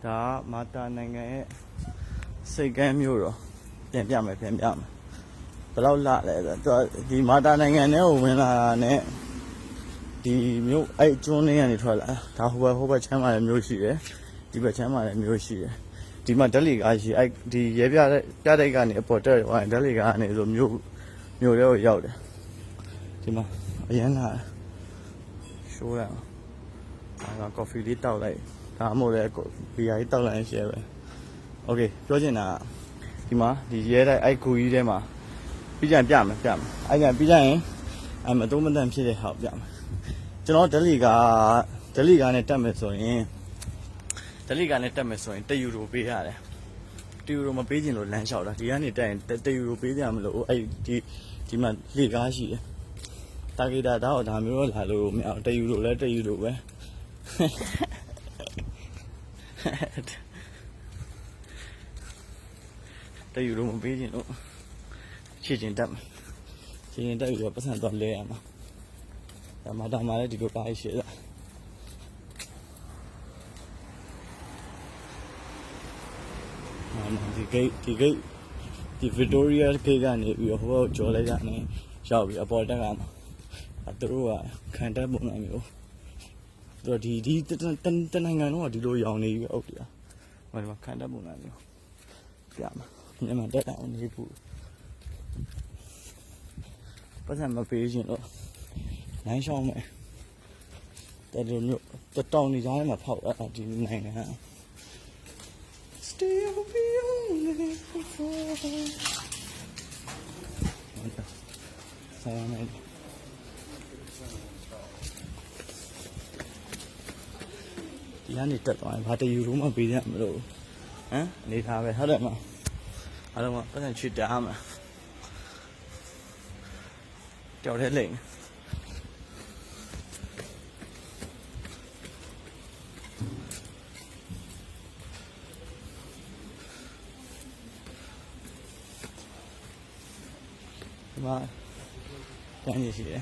ဒါမာတာနိုင်ငံရဲ့စိတ်ကမ်းမျိုးတော့ပြန်ပြမယ်ဘယ်လောက်လာလဲဆိုတော့ဒီမာတာနိုင်ငံထဲကိုဝင်လာတာနဲ့ဒီမျိုးအဲ့ကျွန်းလေးကနေထွက်လာဒါဟိုဘက်ချမ်းမှာလည်းမျိုးရှိတယ်ဒီဘက်ချမ်းမှာလည်းမျိုးရှိတယ်ဒီမှာဓာတ်လီကားရှိအဲ့ဒီရဲပြတိုက်ကနေအပေါ်တက်သွားရင်ဓာတ်လီကားကနေဆိုမျိုးတွေကိုရောက်တယ်ဒီမှာအရန်လာရှိုးရအောင်ဒါကကော်ဖီလေးတောက်လိုက်ဒါမှမဟုတ်လည်းဘီယာကြီးတောက်လိုက်ရင်ရှယ်ပဲโอเคပြောချင်တာဒီမှာဒီရဲတိုက်အဲ့ကူကြီးထဲမှာပြီးကြရင်ပြမယ်အဲ့ကြပြီးကြရင်မတုံးမတန်ဖြစ်တဲ့ဟာပြမယ်ကျွန်တော်ဓာတ်လီကားနဲ့တက်မယ်ဆိုရင်1 ယူရိုပေးရတယ်1 ယူရိုမပေးချင်လို့လမ်းလျှောက်တာဒီကနေတက်ရင်1 ယူရိုပေးကြမလို့အဲ့ဒီမှာလေကားရှိတယ်တာဂီတာတော့ဒါမျိုးတော့လာလို့မရအောင်1 ယူရိုလဲ1 ယူရိုပဲ1 ယူရိုမပေးချင်လို့ချစ်ချင်တက်မယ်ချစ်ချင်တက်ပြီးတော့ပတ်စံတော့လဲရမှာဒါမှဒါမှလည်းဒီလိုပါရှိရဒီဂိတ်ဒီ Victoria ဂိတ်ကနေပြီးတော့ဟိုကျော်လိုက်ရတယ်ရောက်ပြီးအပေါ်တက်ကမှာသူတို့ကခံတက်ပုံစံမျိုးသူတို့ဒီတနိုင်ငံလုံးကဒီလိုရောင်နေပြီးအုပ်တယ်ဟိုမှာခံတက်ပုံစံမျိုးပြမှာညမှာတက်အောင်နေဖို့ပတ်စံမပေးချင်တော့လမ်းလျှောက်မယ်တဲ့လိုမျိုးတောင်နေကြမှာဖောက်အဲ့ဒီနိုင်ငံကStill be only before. Sorry,ဒီကနေတက်သွားရင်ဘာ1 ယူရိုမှပေးရမလို့ဟမ်နေထားပဲဟုတ်တယ်မအားလုံးကပတ်စံချစ်တာမှာကြောက်တဲ့လိမ့်ဒီမှာတန်းရရှိတယ်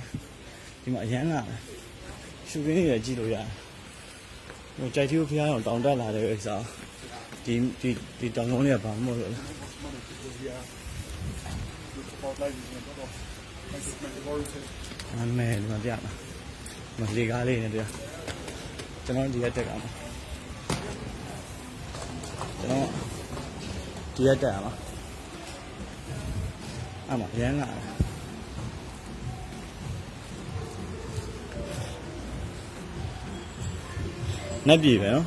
ဒီမှာအရန်လာတယ်ရှူခင်းတွေကြည့်လို့ရတယ်ဟိုကြိုက်သေးဖျားအောင်တောင်တက်လာတဲ့ဥစ္စာဒီတောင်ကုန်းလေးကဘာမှမဟုတ်လို့အမေဒီမှာပြမှာမလေကားလေးနဲ့တရားကျွန်တော်ဒီရက်တက်ကမှာကျွန်တော်ဒီရက်တက်ရမှာအဲ့မှာရမ်းလာနက်ပြေပဲနော်